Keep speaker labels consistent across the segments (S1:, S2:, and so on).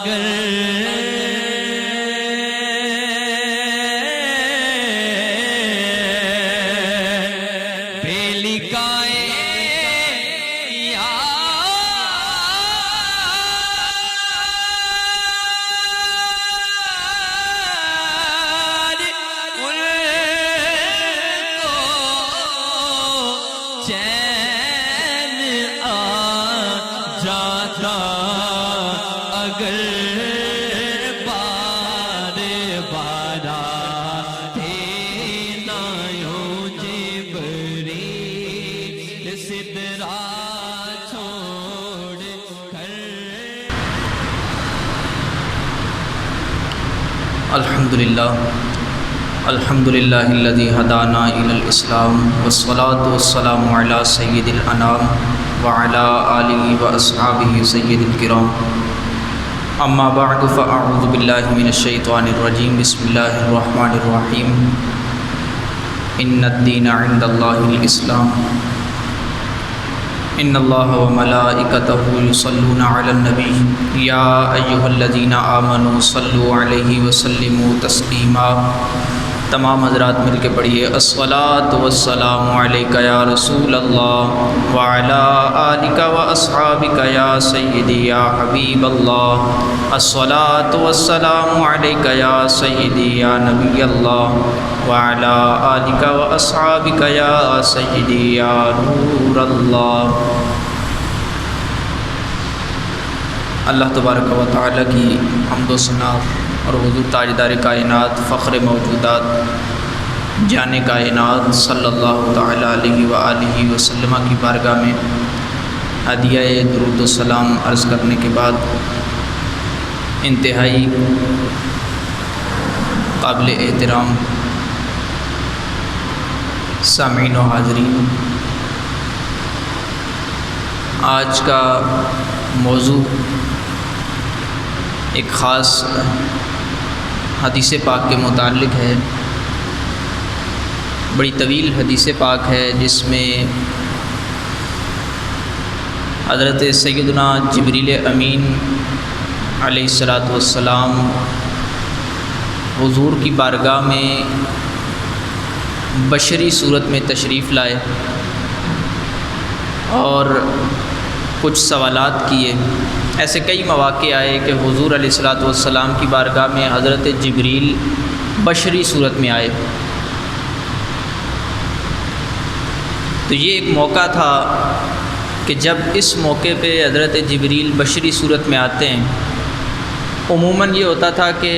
S1: اگر بیلی کائے یار ان کو چین آ جاتا اگر بار بارا تھے نایوں جبریل سدرا چھوڑ کر
S2: الحمد للہ الذی ہدانا الی الاسلام والصلاة والسلام علی سید الانام وعلی آلہ واصحابہ سید الکرام اما بعد فاعوذ باللہ من الشیطان الرجیم بسم اللہ الرحمن الرحیم ان الدین عند اللہ الاسلام ان اللہ وملائکتہ یصلون علی النبی یا ایہا الذین آمنوا صلوا علیہ وسلموا تسلیما۔ تمام حضرات مل کے پڑھیے الصلاۃ والسلام علیک یا رسول اللہ وعلی آلک واصحابک یا سیدی یا حبیب اللہ، الصلاۃ والسلام علیک یا سیدی یا نبی اللہ وعلی آلک واصحابک یا سیدی یا نور اللہ۔ اللہ تبارک و تعالیٰ کی حمد و ثنا اور حضور تاجدار کائنات فخر موجودات جان کائنات صلی اللہ تعالیٰ علیہ وآلہ وسلم کی بارگاہ میں ہدیہ درود و سلام عرض کرنے کے بعد انتہائی قابل احترام سامعین و حاضرین، آج کا موضوع ایک خاص حدیث پاک کے متعلق ہے۔ بڑی طویل حدیث پاک ہے جس میں حضرت سیدنا جبریل امین علیہ الصلاۃ والسلام حضور کی بارگاہ میں بشری صورت میں تشریف لائے اور کچھ سوالات کیے۔ ایسے کئی مواقع آئے کہ حضور علیہ الصلاۃ والسلام کی بارگاہ میں حضرت جبریل بشری صورت میں آئے، تو یہ ایک موقع تھا کہ جب اس موقع پہ حضرت جبریل بشری صورت میں آتے ہیں، عموماً یہ ہوتا تھا کہ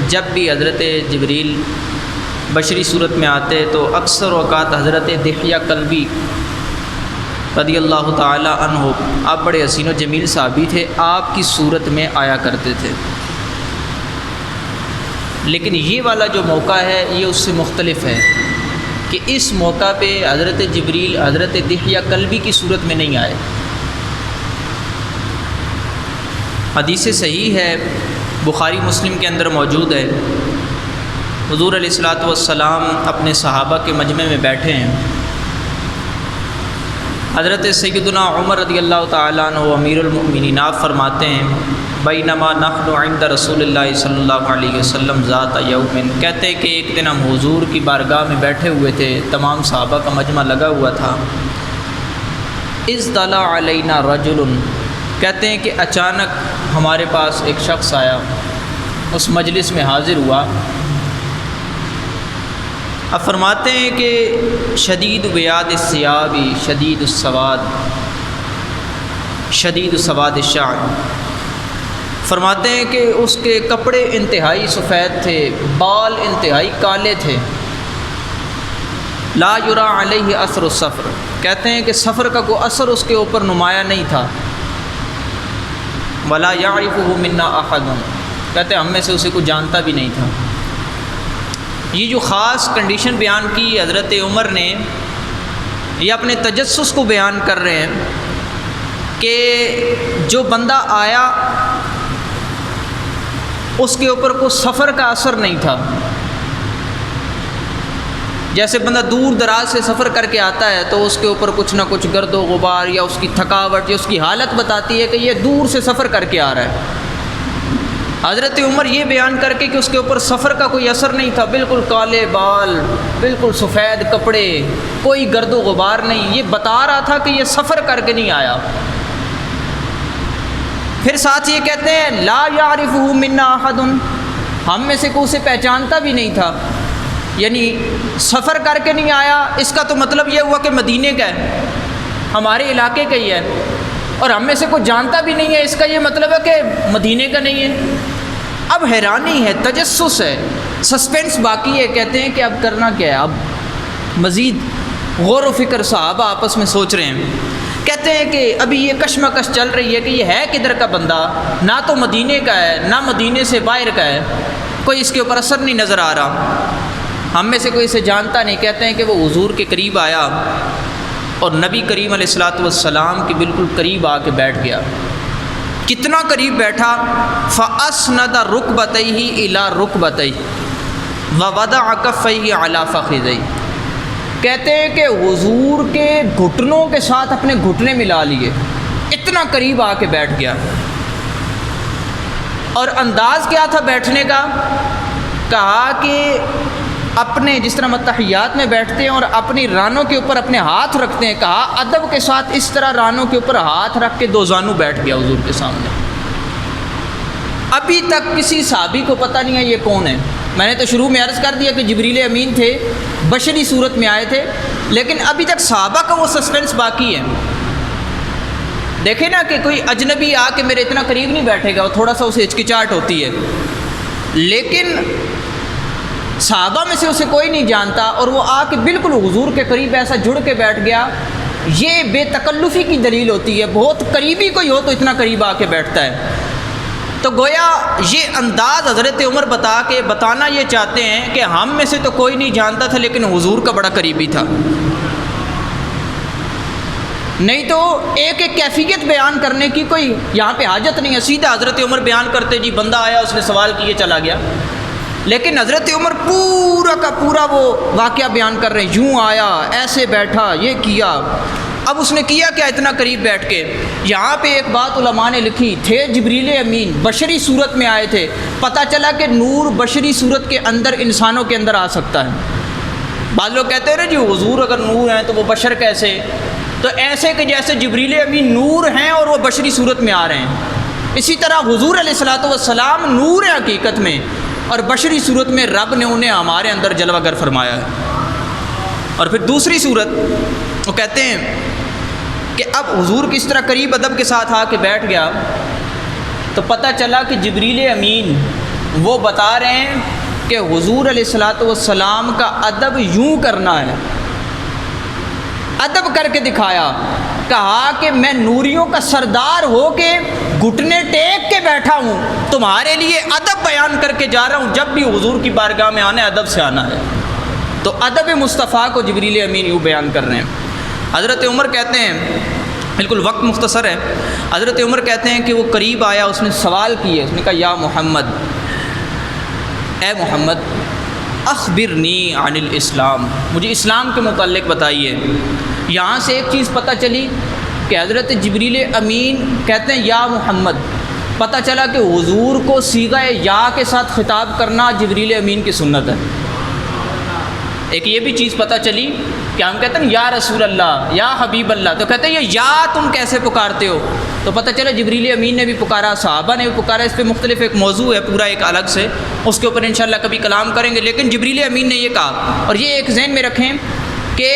S2: جب بھی حضرت جبریل بشری صورت میں آتے تو اکثر اوقات حضرت دحیہ کلبی رضی اللہ تعالیٰ عنہ، آپ بڑے حسین و جمیل صحابی تھے، آپ کی صورت میں آیا کرتے تھے۔ لیکن یہ والا جو موقع ہے یہ اس سے مختلف ہے کہ اس موقع پہ حضرت جبریل حضرت دحیہ کلبی کی صورت میں نہیں آئے۔ حدیث صحیح ہے، بخاری مسلم کے اندر موجود ہے، حضور علیہ الصلاۃ والسلام اپنے صحابہ کے مجمع میں بیٹھے ہیں، حضرت سیدنا عمر رضی اللہ تعالیٰ عنہ امیر المؤمنین آپ فرماتے ہیں بینما نحن عند رسول اللہ صلی اللہ علیہ وسلم ذات یوم، کہتے ہیں کہ ایک دن ہم حضور کی بارگاہ میں بیٹھے ہوئے تھے، تمام صحابہ کا مجمع لگا ہوا تھا، اذ طلع علینا رجل، کہتے ہیں کہ اچانک ہمارے پاس ایک شخص آیا، اس مجلس میں حاضر ہوا۔ اب فرماتے ہیں کہ شدید بیاض الثیاب شدید السواد الشعر، فرماتے ہیں کہ اس کے کپڑے انتہائی سفید تھے، بال انتہائی کالے تھے، لا یری علیہ اثر السفر، کہتے ہیں کہ سفر کا کوئی اثر اس کے اوپر نمایاں نہیں تھا، ولا یعرفہ منا احد، کہتے ہیں ہم میں سے اسے کوئی جانتا بھی نہیں تھا۔ یہ جو خاص کنڈیشن بیان کی حضرت عمر نے، یہ اپنے تجسس کو بیان کر رہے ہیں کہ جو بندہ آیا اس کے اوپر کوئی سفر کا اثر نہیں تھا۔ جیسے بندہ دور دراز سے سفر کر کے آتا ہے تو اس کے اوپر کچھ نہ کچھ گرد و غبار یا اس کی تھکاوٹ یا اس کی حالت بتاتی ہے کہ یہ دور سے سفر کر کے آ رہا ہے، حضرت عمر یہ بیان کر کے کہ اس کے اوپر سفر کا کوئی اثر نہیں تھا، بالکل کالے بال، بالکل سفید کپڑے، کوئی گرد و غبار نہیں، یہ بتا رہا تھا کہ یہ سفر کر کے نہیں آیا۔ پھر ساتھ یہ کہتے ہیں لا یعرفہ منا احد، ہم میں سے کوئی اسے پہچانتا بھی نہیں تھا، یعنی سفر کر کے نہیں آیا، اس کا تو مطلب یہ ہوا کہ مدینے کا ہے، ہمارے علاقے کا ہی ہے، اور ہم میں سے کوئی جانتا بھی نہیں ہے، اس کا یہ مطلب ہے کہ مدینے کا نہیں ہے۔ اب حیرانی ہے، تجسس ہے، سسپینس باقی ہے، کہتے ہیں کہ اب کرنا کیا ہے، اب مزید غور و فکر صحابہ آپس میں سوچ رہے ہیں، کہتے ہیں کہ ابھی یہ کشمکش چل رہی ہے کہ یہ ہے کدھر کا بندہ، نہ تو مدینے کا ہے نہ مدینے سے باہر کا ہے، کوئی اس کے اوپر اثر نہیں نظر آ رہا، ہم میں سے کوئی اسے جانتا نہیں۔ کہتے ہیں کہ وہ حضور کے قریب آیا اور نبی کریم علیہ الصلوۃ والسلام کے بالکل قریب آ کے بیٹھ گیا۔ کتنا قریب بیٹھا، فَأَسْنَدَ رُكْبَتَيْهِ إِلَىٰ رُكْبَتَيْهِ وَوَضَعَ كَفَّيْهِ عَلَىٰ فَخِذَيْهِ، کہتے ہیں کہ حضور کے گھٹنوں کے ساتھ اپنے گھٹنے ملا لیے، اتنا قریب آ کے بیٹھ گیا۔ اور انداز کیا تھا بیٹھنے کا، کہا کہ اپنے جس طرح متحیات میں بیٹھتے ہیں اور اپنی رانوں کے اوپر اپنے ہاتھ رکھتے ہیں، کہا ادب کے ساتھ اس طرح رانوں کے اوپر ہاتھ رکھ کے دو زانو بیٹھ گیا حضور کے سامنے۔ ابھی تک کسی صحابی کو پتہ نہیں ہے یہ کون ہے۔ میں نے تو شروع میں عرض کر دیا کہ جبریل امین تھے، بشری صورت میں آئے تھے، لیکن ابھی تک صحابہ کا وہ سسپینس باقی ہے۔ دیکھیں نا کہ کوئی اجنبی آ کے میرے اتنا قریب نہیں بیٹھے گا، وہ تھوڑا سا اسے ہچکچاہٹ ہوتی ہے، لیکن صحابہ میں سے اسے کوئی نہیں جانتا اور وہ آ کے بالکل حضور کے قریب ایسا جڑ کے بیٹھ گیا۔ یہ بے تکلفی کی دلیل ہوتی ہے، بہت قریبی کوئی ہو تو اتنا قریب آ کے بیٹھتا ہے۔ تو گویا یہ انداز حضرت عمر بتانا یہ چاہتے ہیں کہ ہم میں سے تو کوئی نہیں جانتا تھا لیکن حضور کا بڑا قریبی تھا، نہیں تو ایک ایک کیفیت بیان کرنے کی کوئی یہاں پہ حاجت نہیں ہے۔ سیدھا حضرت عمر بیان کرتے جی بندہ آیا، اس نے سوال کیے چلا گیا، لیکن حضرت عمر پورا کا پورا وہ واقعہ بیان کر رہے ہیں، یوں آیا، ایسے بیٹھا، یہ کیا۔ اب اس نے کیا کیا اتنا قریب بیٹھ کے؟ یہاں پہ ایک بات علماء نے لکھی، تھے جبریل امین، بشری صورت میں آئے تھے، پتہ چلا کہ نور بشری صورت کے اندر انسانوں کے اندر آ سکتا ہے۔ بعض لوگ کہتے ہیں نا جی حضور اگر نور ہیں تو وہ بشر کیسے؟ تو ایسے کہ جیسے جبریل امین نور ہیں اور وہ بشری صورت میں آ رہے ہیں، اسی طرح حضور علیہ الصلوۃ والسلام نور ہیں حقیقت میں، اور بشری صورت میں رب نے انہیں ہمارے اندر جلوہ گر فرمایا ہے۔ اور پھر دوسری صورت وہ کہتے ہیں کہ اب حضور کس طرح قریب ادب کے ساتھ آ کے بیٹھ گیا تو پتہ چلا کہ جبریل امین وہ بتا رہے ہیں کہ حضور علیہ الصلوۃ والسلام کا ادب یوں کرنا ہے، ادب کر کے دکھایا، کہا کہ میں نوریوں کا سردار ہو کے گھٹنے ٹیک کے بیٹھا ہوں، تمہارے لیے ادب بیان کر کے جا رہا ہوں، جب بھی حضور کی بارگاہ میں آنا ہے ادب سے آنا ہے۔ تو ادب مصطفیٰ کو جبریل امین یوں بیان کر رہے ہیں۔ حضرت عمر کہتے ہیں، بالکل وقت مختصر ہے، حضرت عمر کہتے ہیں کہ وہ قریب آیا، اس نے سوال کیے، اس نے کہا یا محمد، اے محمد، اخبرنی عن الاسلام، مجھے اسلام کے متعلق بتائیے۔ یہاں سے ایک چیز پتہ چلی کہ حضرت جبریل امین کہتے ہیں یا محمد، پتہ چلا کہ حضور کو صیغہ یا کے ساتھ خطاب کرنا جبریل امین کی سنت ہے۔ ایک یہ بھی چیز پتہ چلی کہ ہم کہتے ہیں یا رسول اللہ، یا حبیب اللہ، تو کہتے ہیں یہ یا تم کیسے پکارتے ہو؟ تو پتہ چلا جبریل امین نے بھی پکارا، صحابہ نے بھی پکارا۔ اس پہ مختلف ایک موضوع ہے پورا ایک الگ سے، اس کے اوپر انشاءاللہ کبھی کلام کریں گے، لیکن جبریل امین نے یہ کہا۔ اور یہ ایک ذہن میں رکھیں کہ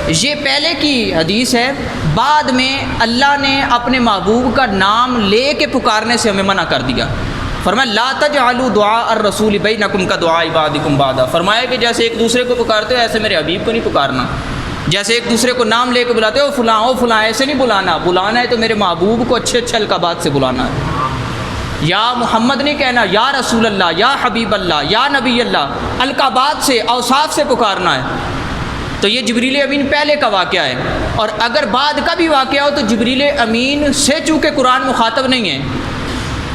S2: یہ پہلے کی حدیث ہے، بعد میں اللہ نے اپنے محبوب کا نام لے کے پکارنے سے ہمیں منع کر دیا۔ فرمایا لا تجعلوا دعاء الرسول بینکم کدعاء بعضکم بعضا، فرمایا کہ جیسے ایک دوسرے کو پکارتے ہو ایسے میرے حبیب کو نہیں پکارنا، جیسے ایک دوسرے کو نام لے کے بلاتے ہو فلاں او فلاں، ایسے نہیں بلانا، بلانا ہے تو میرے محبوب کو اچھے اچھے القابات سے بلانا ہے۔ یا محمد نہیں کہنا، یا رسول اللہ، یا حبیب اللہ، یا نبی اللہ، القابات سے، اوصاف سے پکارنا ہے۔ تو یہ جبریل امین پہلے کا واقعہ ہے، اور اگر بعد کا بھی واقعہ ہو تو جبریل امین سے چونکہ قرآن مخاطب نہیں ہے،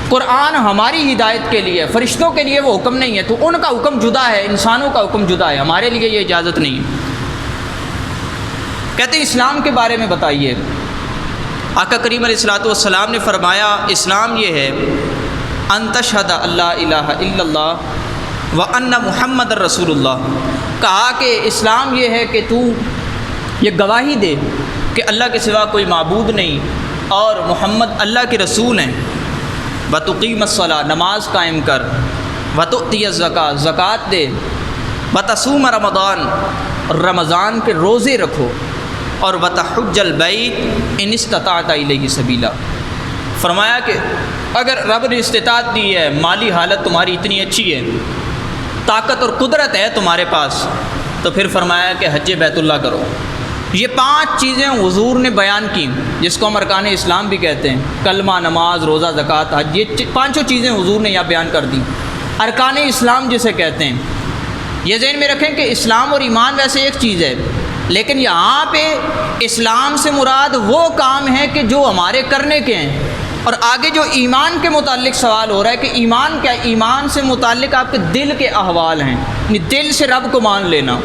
S2: قرآن ہماری ہدایت کے لیے، فرشتوں کے لیے وہ حکم نہیں ہے، تو ان کا حکم جدا ہے، انسانوں کا حکم جدا ہے، ہمارے لیے یہ اجازت نہیں ہے۔ کہتے ہیں اسلام کے بارے میں بتائیے۔ آقا کریم علیہ الصلوۃ والسلام نے فرمایا اسلام یہ ہے ان تشہد اللہ الہ الا اللہ وان محمد رسول اللہ، کہا کہ اسلام یہ ہے کہ تو یہ گواہی دے کہ اللہ کے سوا کوئی معبود نہیں اور محمد اللہ کے رسول ہیں، وتقیم الصلاۃ، نماز قائم کر، وتؤتی الزکوٰۃ، زکوٰۃ دے، وتصوم رمضان، رمضان کے روزے رکھو، اور وتحج البیت ان استطعت الیہ سبیلا۔ فرمایا کہ اگر رب نے استطاعت دی ہے، مالی حالت تمہاری اتنی اچھی ہے، طاقت اور قدرت ہے تمہارے پاس، تو پھر فرمایا کہ حج بیت اللہ کرو۔ یہ 5 چیزیں حضور نے بیان کی، جس کو ہم ارکان اسلام بھی کہتے ہیں، کلمہ، نماز، روزہ، زکوٰۃ، حج، یہ 5 چیزیں حضور نے یہاں بیان کر دیں، ارکان اسلام جسے کہتے ہیں۔ یہ ذہن میں رکھیں کہ اسلام اور ایمان ویسے ایک چیز ہے، لیکن یہاں پہ اسلام سے مراد وہ کام ہے کہ جو ہمارے کرنے کے ہیں، اور آگے جو ایمان کے متعلق سوال ہو رہا ہے کہ ایمان کیا ہے؟ ایمان سے متعلق آپ کے دل کے احوال ہیں، یعنی دل سے رب کو مان لینا،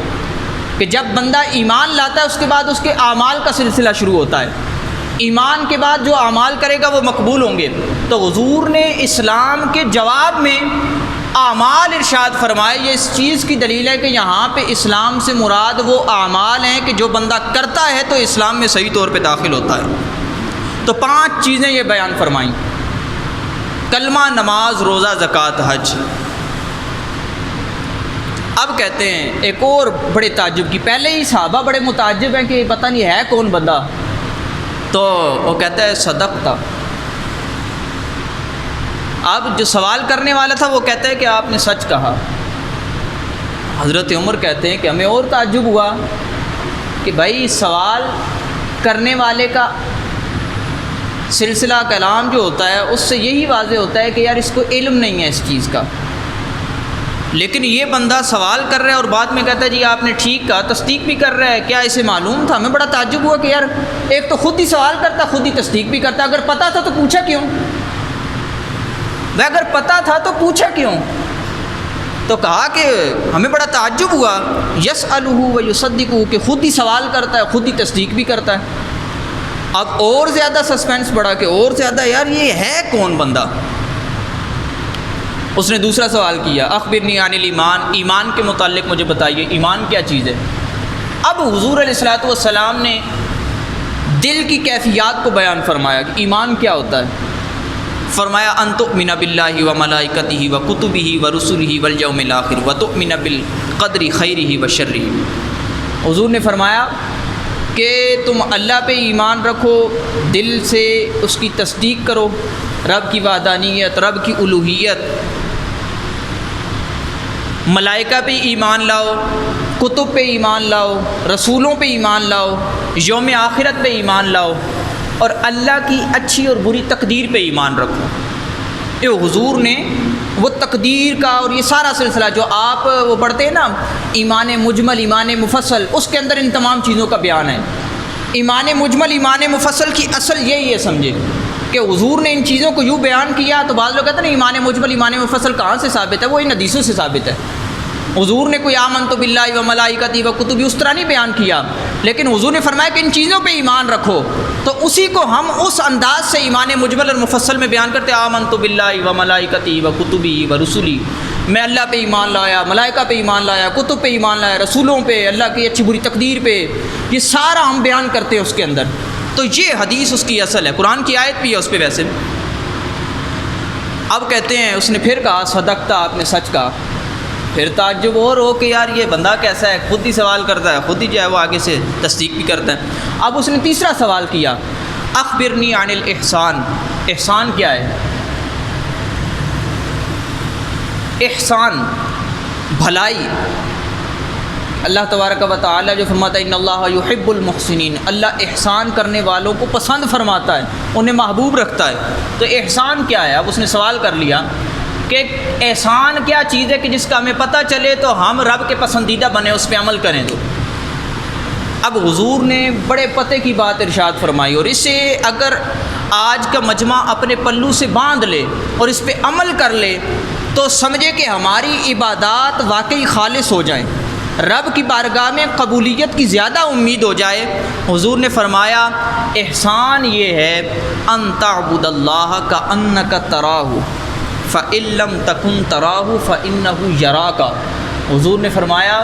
S2: کہ جب بندہ ایمان لاتا ہے اس کے بعد اس کے اعمال کا سلسلہ شروع ہوتا ہے، ایمان کے بعد جو اعمال کرے گا وہ مقبول ہوں گے۔ تو حضور نے اسلام کے جواب میں اعمال ارشاد فرمائے، یہ اس چیز کی دلیل ہے کہ یہاں پہ اسلام سے مراد وہ اعمال ہیں کہ جو بندہ کرتا ہے تو اسلام میں صحیح طور پہ داخل ہوتا ہے۔ تو 5 چیزیں یہ بیان فرمائیں، کلمہ، نماز، روزہ، زکوٰۃ، حج۔ اب کہتے ہیں ایک اور بڑے تعجب کی، پہلے ہی صحابہ بڑے متعجب ہیں کہ پتہ نہیں ہے کون بندہ، تو وہ کہتا ہے صدقتا۔ اب جو سوال کرنے والا تھا وہ کہتا ہے کہ آپ نے سچ کہا۔ حضرت عمر کہتے ہیں کہ ہمیں اور تعجب ہوا کہ بھائی سوال کرنے والے کا سلسلہ کلام جو ہوتا ہے اس سے یہی واضح ہوتا ہے کہ یار اس کو علم نہیں ہے اس چیز کا، لیکن یہ بندہ سوال کر رہا ہے اور بعد میں کہتا ہے جی آپ نے ٹھیک کہا، تصدیق بھی کر رہا ہے، کیا اسے معلوم تھا؟ ہمیں بڑا تعجب ہوا کہ یار ایک تو خود ہی سوال کرتا، خود ہی تصدیق بھی کرتا، اگر پتہ تھا تو پوچھا کیوں؟ وہ اگر پتہ تھا تو پوچھا کیوں؟ تو کہا کہ ہمیں بڑا تعجب ہوا، یسألہ و یصدقہ، کہ خود ہی سوال کرتا ہے، خود ہی تصدیق بھی کرتا ہے۔ اب اور زیادہ سسپینس بڑھا کہ اور زیادہ یار یہ ہے کون بندہ؟ اس نے دوسرا سوال کیا، اخبرنی عن الایمان، ایمان کے متعلق مجھے بتائیے ایمان کیا چیز ہے۔ اب حضور علیہ الصلوۃ والسلام نے دل کی کیفیات کو بیان فرمایا کہ ایمان کیا ہوتا ہے۔ فرمایا ان تؤمن باللہ وملائکتہ وکتبہ ورسلہ والیوم الآخر وتؤمن بالقدر خیرہ وشرہ۔ حضور نے فرمایا کہ تم اللہ پہ ایمان رکھو، دل سے اس کی تصدیق کرو، رب کی وحدانیت، رب کی الوہیت، ملائکہ پہ ایمان لاؤ، کتب پہ ایمان لاؤ، رسولوں پہ ایمان لاؤ، یوم آخرت پہ ایمان لاؤ، اور اللہ کی اچھی اور بری تقدیر پہ ایمان رکھو۔ یہ حضور نے وہ تقدیر کا اور یہ سارا سلسلہ جو آپ وہ پڑھتے ہیں نا، ایمان مجمل، ایمان مفصل، اس کے اندر ان تمام چیزوں کا بیان ہے۔ ایمان مجمل، ایمان مفصل کی اصل یہی ہے، سمجھے کہ حضور نے ان چیزوں کو یوں بیان کیا۔ تو بعض لوگ کہتے ہیں نا ایمان مجمل، ایمان مفصل کہاں سے ثابت ہے؟ وہ ان حدیثوں سے ثابت ہے۔ حضور نے کوئی آمنت باللہ و ملائکتہ و کتبہ اس طرح نہیں بیان کیا، لیکن حضور نے فرمایا کہ ان چیزوں پہ ایمان رکھو، تو اسی کو ہم اس انداز سے ایمان مجمل اور مفصل میں بیان کرتے ہیں، آمنت باللہ و ملائکتہ و کتبہ و رسلہ، میں اللہ پہ ایمان لایا، ملائکہ پہ ایمان لایا، کتب پہ ایمان لایا، رسولوں پہ، اللہ کی اچھی بری تقدیر پہ، یہ سارا ہم بیان کرتے ہیں اس کے اندر۔ تو یہ حدیث اس کی اصل ہے، قرآن کی آیت بھی ہے اس پہ ویسے۔ اب کہتے ہیں اس نے پھر کہا صدقتا، آپ نے سچ کہا۔ پھر تعجب اور ہو کہ یار یہ بندہ کیسا ہے، خود ہی سوال کرتا ہے، خود ہی جو ہے وہ آگے سے تصدیق بھی کرتا ہے۔ اب اس نے تیسرا سوال کیا، اخبرنی عن الاحسان، احسان کیا ہے؟ احسان بھلائی، اللہ تبارک و تعالیٰ جو فرماتا ہے ان اللہ یحب المحسنین، اللہ احسان کرنے والوں کو پسند فرماتا ہے، انہیں محبوب رکھتا ہے۔ تو احسان کیا ہے؟ اب اس نے سوال کر لیا کہ احسان کیا چیز ہے کہ جس کا ہمیں پتہ چلے تو ہم رب کے پسندیدہ بنے، اس پہ عمل کریں۔ تو اب حضور نے بڑے پتے کی بات ارشاد فرمائی، اور اسے اگر آج کا مجمع اپنے پلو سے باندھ لے اور اس پہ عمل کر لے تو سمجھے کہ ہماری عبادات واقعی خالص ہو جائیں، رب کی بارگاہ میں قبولیت کی زیادہ امید ہو جائے۔ حضور نے فرمایا احسان یہ ہے ان تعبد اللہ کانک تراہ فَإِن لَّمْ تَكُن تَرَاهُ فَإِنَّهُ يَرَاكَ۔ حضور نے فرمایا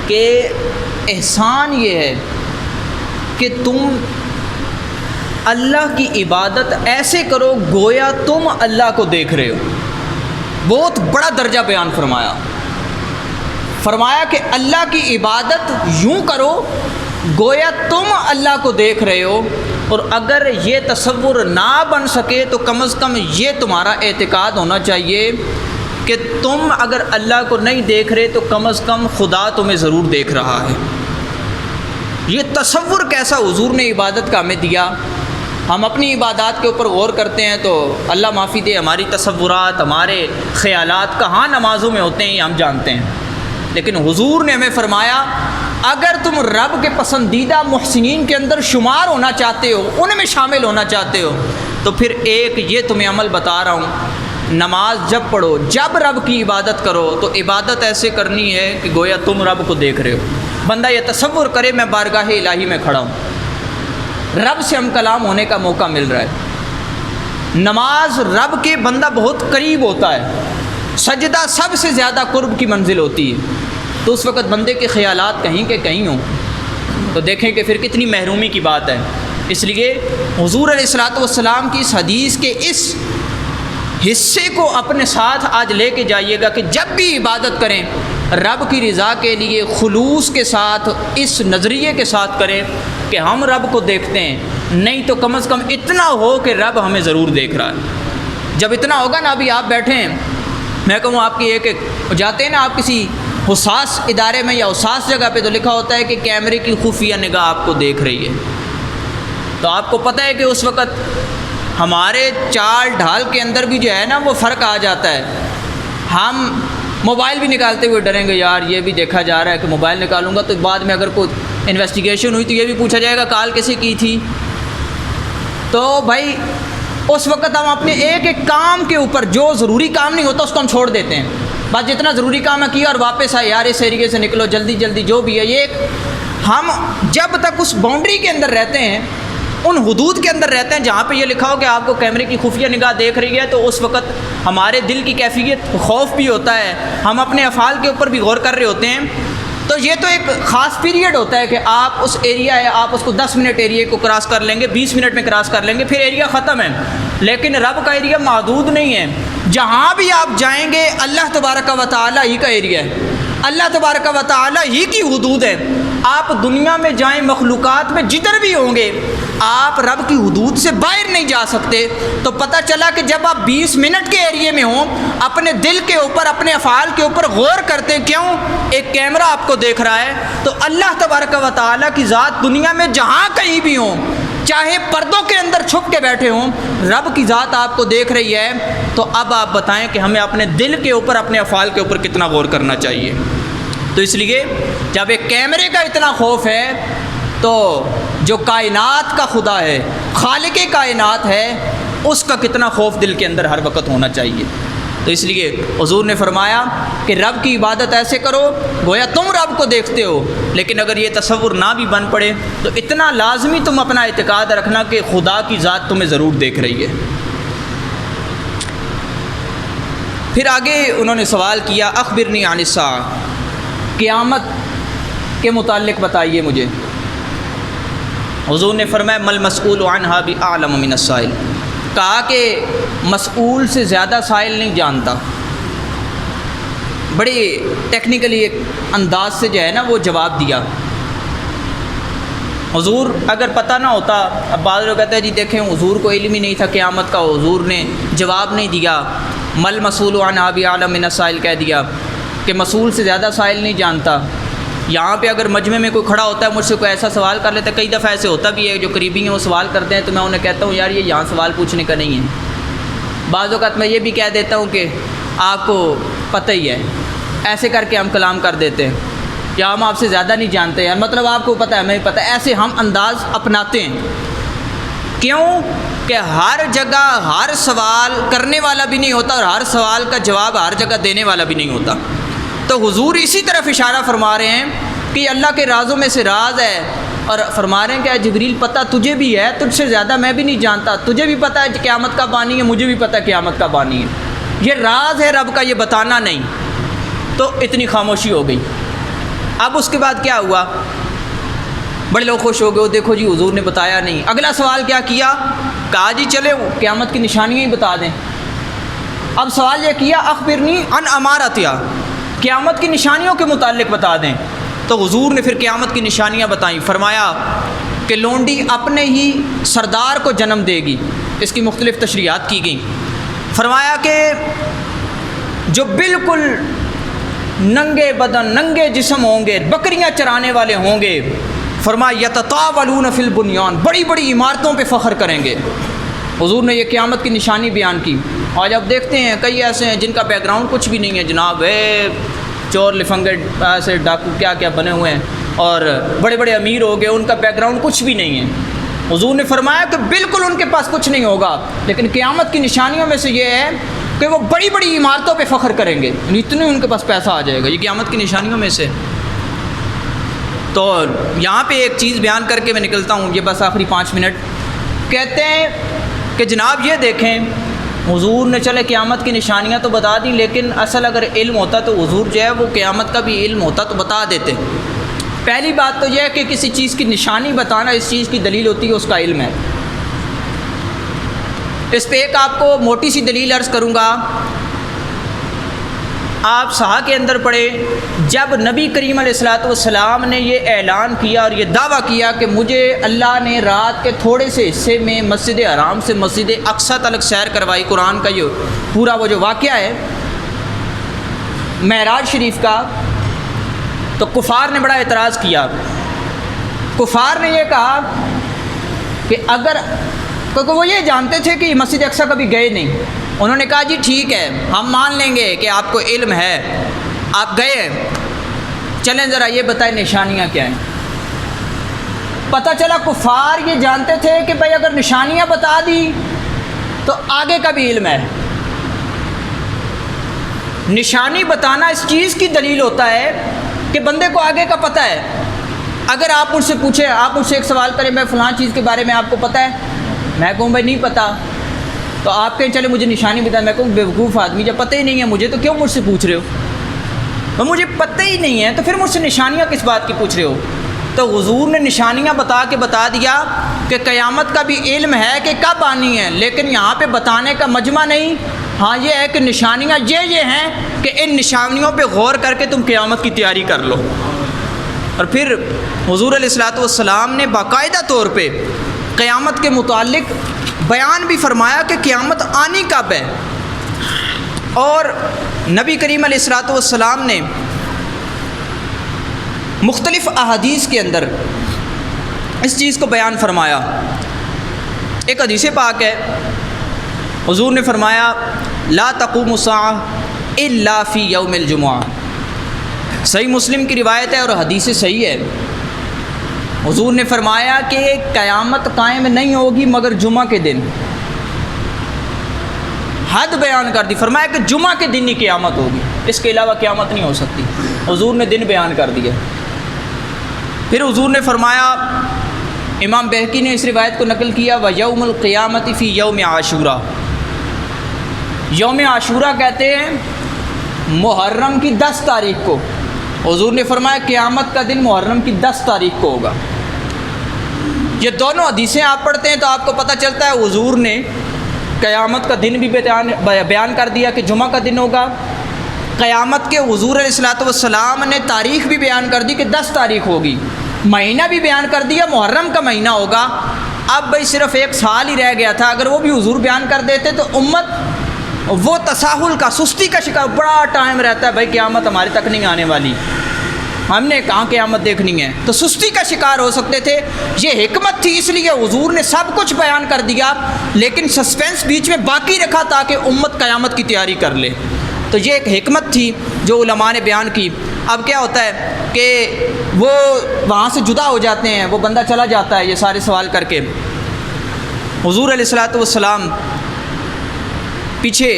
S2: کہ احسان یہ ہے کہ تم اللہ کی عبادت ایسے کرو گویا تم اللہ کو دیکھ رہے ہو۔ بہت بڑا درجہ بیان فرمایا، فرمایا کہ اللہ کی عبادت یوں کرو گویا تم اللہ کو دیکھ رہے ہو، اور اگر یہ تصور نہ بن سکے تو کم از کم یہ تمہارا اعتقاد ہونا چاہیے کہ تم اگر اللہ کو نہیں دیکھ رہے تو کم از کم خدا تمہیں ضرور دیکھ رہا ہے۔ یہ تصور کیسا حضور نے عبادت کا ہمیں دیا۔ ہم اپنی عبادات کے اوپر غور کرتے ہیں تو اللہ معافی دے ہماری تصورات، ہمارے خیالات کہاں نمازوں میں ہوتے ہیں یہ ہم جانتے ہیں، لیکن حضور نے ہمیں فرمایا اگر تم رب کے پسندیدہ محسنین کے اندر شمار ہونا چاہتے ہو، ان میں شامل ہونا چاہتے ہو، تو پھر ایک یہ تمہیں عمل بتا رہا ہوں، نماز جب پڑھو، جب رب کی عبادت کرو تو عبادت ایسے کرنی ہے کہ گویا تم رب کو دیکھ رہے ہو۔ بندہ یہ تصور کرے میں بارگاہ الہی میں کھڑا ہوں، رب سے ہم کلام ہونے کا موقع مل رہا ہے۔ نماز رب کے بندہ بہت قریب ہوتا ہے، سجدہ سب سے زیادہ قرب کی منزل ہوتی ہے، تو اس وقت بندے کے خیالات کہیں کہ کہیں ہوں تو دیکھیں کہ پھر کتنی محرومی کی بات ہے۔ اس لیے حضور علیہ الصلوۃ والسلام کی اس حدیث کے اس حصے کو اپنے ساتھ آج لے کے جائیے گا کہ جب بھی عبادت کریں رب کی رضا کے لیے خلوص کے ساتھ، اس نظریے کے ساتھ کریں کہ ہم رب کو دیکھتے ہیں، نہیں تو کم از کم اتنا ہو کہ رب ہمیں ضرور دیکھ رہا ہے۔ جب اتنا ہوگا نا، ابھی آپ بیٹھے ہیں، میں کہوں آپ کی ایک جاتے ہیں نا آپ کسی حساس ادارے میں یا حساس جگہ پہ، تو لکھا ہوتا ہے کہ کیمرے کی خفیہ نگاہ آپ کو دیکھ رہی ہے، تو آپ کو پتہ ہے کہ اس وقت ہمارے چال ڈھال کے اندر بھی جو ہے نا وہ فرق آ جاتا ہے۔ ہم موبائل بھی نکالتے ہوئے ڈریں گے، یار یہ بھی دیکھا جا رہا ہے کہ موبائل نکالوں گا تو بعد میں اگر کوئی انویسٹیگیشن ہوئی تو یہ بھی پوچھا جائے گا کال کیسے کی تھی۔ تو بھائی اس وقت ہم اپنے ایک ایک کام کے اوپر، جو ضروری کام نہیں ہوتا اس کو ہم چھوڑ دیتے ہیں، بس جتنا ضروری کام ہے کیا اور واپس آئے، یار اس ایریے سے نکلو جلدی جلدی جو بھی ہے۔ یہ ہم جب تک اس باؤنڈری کے اندر رہتے ہیں، ان حدود کے اندر رہتے ہیں جہاں پہ یہ لکھا ہو کہ آپ کو کیمرے کی خفیہ نگاہ دیکھ رہی ہے، تو اس وقت ہمارے دل کی کیفیت خوف بھی ہوتا ہے، ہم اپنے افعال کے اوپر بھی غور کر رہے ہوتے ہیں۔ تو یہ تو ایک خاص پیریڈ ہوتا ہے کہ آپ اس ایریا ہے، آپ اس کو 10 منٹ ایریے کو کراس کر لیں گے، 20 منٹ میں کراس کر لیں گے، پھر ایریا ختم ہے۔ لیکن رب کا ایریا محدود نہیں ہے، جہاں بھی آپ جائیں گے اللہ تبارک و تعالی ہی کا ایریا ہے، اللہ تبارک و تعالی ہی کی حدود ہے۔ آپ دنیا میں جائیں، مخلوقات میں جدھر بھی ہوں گے، آپ رب کی حدود سے باہر نہیں جا سکتے۔ تو پتہ چلا کہ جب آپ 20 منٹ کے ایریے میں ہوں، اپنے دل کے اوپر، اپنے افعال کے اوپر غور کرتے، کیوں؟ ایک کیمرہ آپ کو دیکھ رہا ہے، تو اللہ تبارک و تعالیٰ کی ذات دنیا میں جہاں کہیں بھی ہوں، چاہے پردوں کے اندر چھپ کے بیٹھے ہوں، رب کی ذات آپ کو دیکھ رہی ہے۔ تو اب آپ بتائیں کہ ہمیں اپنے دل کے اوپر، اپنے افعال کے اوپر کتنا غور کرنا چاہیے۔ تو اس لیے جب ایک کیمرے کا اتنا خوف ہے تو جو کائنات کا خدا ہے، خالق کائنات ہے، اس کا کتنا خوف دل کے اندر ہر وقت ہونا چاہیے۔ تو اس لیے حضور نے فرمایا کہ رب کی عبادت ایسے کرو گویا تم رب کو دیکھتے ہو، لیکن اگر یہ تصور نہ بھی بن پڑے تو اتنا لازمی تم اپنا اعتقاد رکھنا کہ خدا کی ذات تمہیں ضرور دیکھ رہی ہے۔ پھر آگے انہوں نے سوال کیا، اخبرنی عن الساعہ، قیامت کے متعلق بتائیے مجھے۔ حضور نے فرمایا مل مسئول عنہا بأعلم من السائل، کہا کہ مسئول سے زیادہ سائل نہیں جانتا۔ بڑی ٹیکنیکلی ایک انداز سے جو ہے نا وہ جواب دیا۔ حضور اگر پتہ نہ ہوتا، اب بعض لوگ کہتے ہیں جی دیکھیں حضور کو علم ہی نہیں تھا قیامت کا، حضور نے جواب نہیں دیا، مل مسئول عنہا بأعلم من السائل کہہ دیا کہ مسئول سے زیادہ سائل نہیں جانتا۔ یہاں پہ اگر مجمع میں کوئی کھڑا ہوتا ہے، مجھ سے کوئی ایسا سوال کر لیتا ہے، کئی دفعہ ایسے ہوتا بھی ہے جو قریبی ہیں وہ سوال کرتے ہیں تو میں انہیں کہتا ہوں یار یہ یہاں سوال پوچھنے کا نہیں ہے۔ بعض اوقات میں یہ بھی کہہ دیتا ہوں کہ آپ کو پتہ ہی ہے، ایسے کر کے ہم کلام کر دیتے ہیں، یا ہم آپ سے زیادہ نہیں جانتے یار، مطلب آپ کو پتہ ہے ہمیں پتہ ہے، ایسے ہم انداز اپناتے ہیں۔ کیوں کہ ہر جگہ ہر سوال کرنے والا بھی نہیں ہوتا اور ہر سوال کا جواب ہر جگہ دینے والا بھی نہیں ہوتا۔ تو حضور اسی طرف اشارہ فرما رہے ہیں کہ یہ اللہ کے رازوں میں سے راز ہے، اور فرما رہے ہیں کہ اے جبریل پتہ تجھے بھی ہے، تجھ سے زیادہ میں بھی نہیں جانتا، تجھے بھی پتہ ہے قیامت کا بانی ہے، مجھے بھی پتہ ہے قیامت کا بانی ہے۔ یہ راز ہے رب کا، یہ بتانا نہیں. تو اتنی خاموشی ہو گئی. اب اس کے بعد کیا ہوا؟ بڑے لوگ خوش ہو گئے، دیکھو جی حضور نے بتایا نہیں. اگلا سوال کیا کیا؟ کہا جی چلے قیامت کی نشانیاں ہی بتا دیں. اب سوال یہ کیا اخبرنی ان امارتیا، قیامت کی نشانیوں کے متعلق بتا دیں. تو حضور نے پھر قیامت کی نشانیاں بتائیں. فرمایا کہ لونڈی اپنے ہی سردار کو جنم دے گی. اس کی مختلف تشریحات کی گئیں. فرمایا کہ جو بالکل ننگے بدن ننگے جسم ہوں گے، بکریاں چرانے والے ہوں گے. فرمایا یتطاولون فی البنیان، بڑی بڑی عمارتوں پہ فخر کریں گے. حضور نے یہ قیامت کی نشانی بیان کی. آج آپ دیکھتے ہیں کئی ایسے ہیں جن کا بیک گراؤنڈ کچھ بھی نہیں ہے جناب، چور لفنگے ایسے ڈاکو کیا کیا بنے ہوئے ہیں، اور بڑے بڑے امیر ہو گئے، ان کا بیک گراؤنڈ کچھ بھی نہیں ہے. حضور نے فرمایا کہ بالکل ان کے پاس کچھ نہیں ہوگا، لیکن قیامت کی نشانیوں میں سے یہ ہے کہ وہ بڑی بڑی عمارتوں پہ فخر کریں گے. اتنے ان کے پاس پیسہ آ جائے گا. یہ قیامت کی نشانیوں میں سے. تو یہاں پہ ایک چیز بیان کر کے میں نکلتا ہوں، یہ بس آخری 5 منٹ. کہتے ہیں کہ جناب یہ دیکھیں، حضور نے چلے قیامت کی نشانیاں تو بتا دی، لیکن اصل اگر علم ہوتا تو حضور جو ہے وہ قیامت کا بھی علم ہوتا تو بتا دیتے. پہلی بات تو یہ ہے کہ کسی چیز کی نشانی بتانا اس چیز کی دلیل ہوتی ہے، اس کا علم ہے. اس پہ ایک آپ کو موٹی سی دلیل عرض کروں گا. آپ صحاح کے اندر پڑھے، جب نبی کریم علیہ الصلوۃ والسلام نے یہ اعلان کیا اور یہ دعویٰ کیا کہ مجھے اللہ نے رات کے تھوڑے سے حصے میں مسجد حرام سے مسجد اقصیٰ تلک سیر کروائی، قرآن کا یہ پورا وہ جو واقعہ ہے معراج شریف کا، تو کفار نے بڑا اعتراض کیا. کفار نے یہ کہا کہ اگر، کیونکہ وہ یہ جانتے تھے کہ مسجد اقصیٰ کبھی گئے نہیں. انہوں نے کہا جی ٹھیک ہے، ہم مان لیں گے کہ آپ کو علم ہے، آپ گئے ہیں، چلیں ذرا یہ بتائیں نشانیاں کیا ہیں. پتہ چلا کفار یہ جانتے تھے کہ بھائی اگر نشانیاں بتا دی تو آگے کا بھی علم ہے. نشانی بتانا اس چیز کی دلیل ہوتا ہے کہ بندے کو آگے کا پتہ ہے. اگر آپ مجھ سے پوچھیں، آپ مجھ سے ایک سوال کریں میں فلاں چیز کے بارے میں آپ کو پتہ ہے، میں کہوں بھائی نہیں پتہ، تو آپ کہیں چلے مجھے نشانی بتا، میں کہوں بیوقوف آدمی جب پتہ ہی نہیں ہے مجھے تو کیوں مجھ سے پوچھ رہے ہو؟ مجھے پتہ ہی نہیں ہے تو پھر مجھ سے نشانیاں کس بات کی پوچھ رہے ہو؟ تو حضور نے نشانیاں بتا کے بتا دیا کہ قیامت کا بھی علم ہے کہ کب آنی ہے، لیکن یہاں پہ بتانے کا مجمع نہیں. ہاں یہ ہے کہ نشانیاں یہ ہیں کہ ان نشانیوں پہ غور کر کے تم قیامت کی تیاری کر لو. اور پھر حضور علیہ الصلوۃ والسلام نے باقاعدہ طور پہ قیامت کے متعلق بیان بھی فرمایا کہ قیامت آنی کب ہے. اور نبی کریم علیہ الصلوۃ والسلام نے مختلف احادیث کے اندر اس چیز کو بیان فرمایا. ایک حدیث پاک ہے، حضور نے فرمایا لا تقوم الساعة الا فی یوم الجمعہ. صحیح مسلم کی روایت ہے اور حدیث صحیح ہے. حضور نے فرمایا کہ قیامت قائم نہیں ہوگی مگر جمعہ کے دن. حد بیان کر دی، فرمایا کہ جمعہ کے دن ہی قیامت ہوگی، اس کے علاوہ قیامت نہیں ہو سکتی. حضور نے دن بیان کر دیا. پھر حضور نے فرمایا، امام بہقی نے اس روایت کو نقل کیا، وَيَوْمُ الْقِيَامَةِ فِي يَوْمِ عاشورہ. یوم عاشورہ کہتے ہیں محرم کی 10 تاریخ کو. حضور نے فرمایا قیامت کا دن محرم کی 10 تاریخ کو ہوگا. یہ دونوں حدیثیں آپ پڑھتے ہیں تو آپ کو پتہ چلتا ہے حضور نے قیامت کا دن بھی بیان کر دیا کہ جمعہ کا دن ہوگا. قیامت کے حضور علیہ الصلوۃ والسلام نے تاریخ بھی بیان کر دی کہ 10 تاریخ ہوگی. مہینہ بھی بیان کر دیا محرم کا مہینہ ہوگا. اب بھائی صرف 1 سال ہی رہ گیا تھا، اگر وہ بھی حضور بیان کر دیتے تو امت وہ تساہل کا، سستی کا شکار، بڑا ٹائم رہتا ہے بھائی قیامت ہمارے تک نہیں آنے والی، ہم نے کہاں قیامت دیکھنی ہے، تو سستی کا شکار ہو سکتے تھے. یہ حکمت تھی، اس لیے حضور نے سب کچھ بیان کر دیا لیکن سسپینس بیچ میں باقی رکھا تاکہ امت قیامت کی تیاری کر لے. تو یہ ایک حکمت تھی جو علماء نے بیان کی. اب کیا ہوتا ہے کہ وہ وہاں سے جدا ہو جاتے ہیں، وہ بندہ چلا جاتا ہے یہ سارے سوال کر کے. حضور علیہ الصلوۃ والسلام پیچھے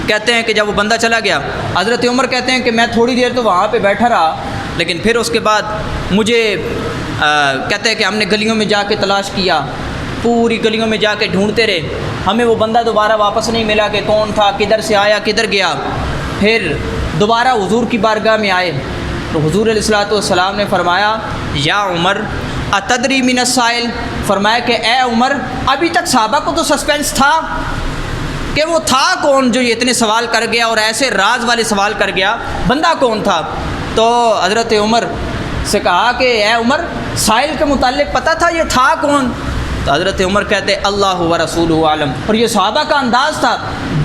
S2: کہتے ہیں کہ جب وہ بندہ چلا گیا، حضرت عمر کہتے ہیں کہ میں تھوڑی دیر تو وہاں پہ بیٹھا رہا، لیکن پھر اس کے بعد مجھے کہتے ہیں کہ ہم نے گلیوں میں جا کے تلاش کیا پوری گلیوں میں جا کے ڈھونڈتے رہے، ہمیں وہ بندہ دوبارہ واپس نہیں ملا کہ کون تھا، کدھر سے آیا، کدھر گیا۔ پھر دوبارہ حضور کی بارگاہ میں آئے تو حضور علیہ الصلوۃ والسلام نے فرمایا یا عمر اتدری من السائل، فرمایا کہ اے عمر ابھی تک صحابہ کو تو سسپینس تھا کہ وہ تھا کون جو یہ اتنے سوال کر گیا اور ایسے راز والے سوال کر گیا، بندہ کون تھا؟ تو حضرت عمر سے کہا کہ اے عمر سائل کے متعلق پتہ تھا یہ تھا کون؟ تو حضرت عمر کہتے اللہ و رسولہ عالم۔ اور یہ صحابہ کا انداز تھا،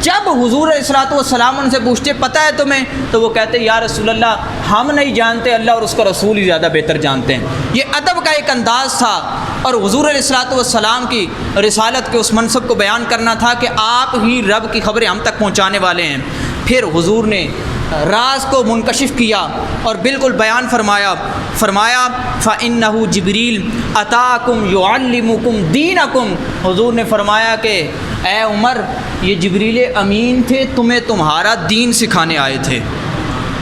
S2: جب حضور علیہ الصلوۃ والسلام ان سے پوچھتے پتہ ہے تمہیں، تو وہ کہتے یا رسول اللہ ہم نہیں جانتے، اللہ اور اس کا رسول ہی زیادہ بہتر جانتے ہیں۔ یہ ادب کا ایک انداز تھا، اور حضور علیہ الصلوۃ والسلام کی رسالت کے اس منصب کو بیان کرنا تھا کہ آپ ہی رب کی خبریں ہم تک پہنچانے والے ہیں۔ پھر حضور نے راز کو منکشف کیا اور بالکل بیان فرمایا فَإِنَّهُ جِبْرِيلٌ أَتَاكُمْ يُعَلِّمُكُمْ دِينَكُمْ، حضور نے فرمایا کہ اے عمر یہ جبریل امین تھے، تمہیں تمہارا دین سکھانے آئے تھے۔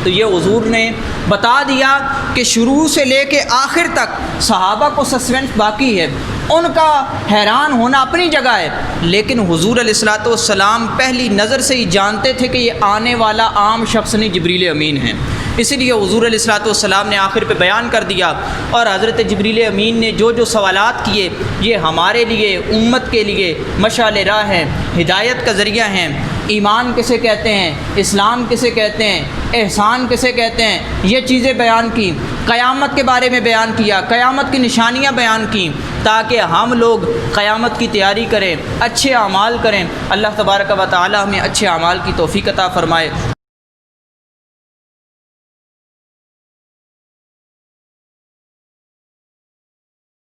S2: تو یہ حضور نے بتا دیا کہ شروع سے لے کے آخر تک صحابہ کو سسپینس باقی ہے، ان کا حیران ہونا اپنی جگہ ہے، لیکن حضور علیہ الصلوۃ والسلام پہلی نظر سے ہی جانتے تھے کہ یہ آنے والا عام شخص نہیں، جبریل امین ہیں۔ اسی لیے حضور علیہ الصلوۃ والسلام نے آخر پہ بیان کر دیا، اور حضرت جبریل امین نے جو جو سوالات کیے یہ ہمارے لیے، امت کے لیے مشعل راہ ہیں، ہدایت کا ذریعہ ہیں۔ ایمان کسے کہتے ہیں، اسلام کسے کہتے ہیں، احسان کسے کہتے ہیں، یہ چیزیں بیان کی، قیامت کے بارے میں بیان کیا، قیامت کی نشانیاں بیان کیں، تاکہ ہم لوگ قیامت کی تیاری کریں، اچھے اعمال کریں۔ اللہ تبارک و تعالی ہمیں اچھے اعمال کی توفیق عطا فرمائے۔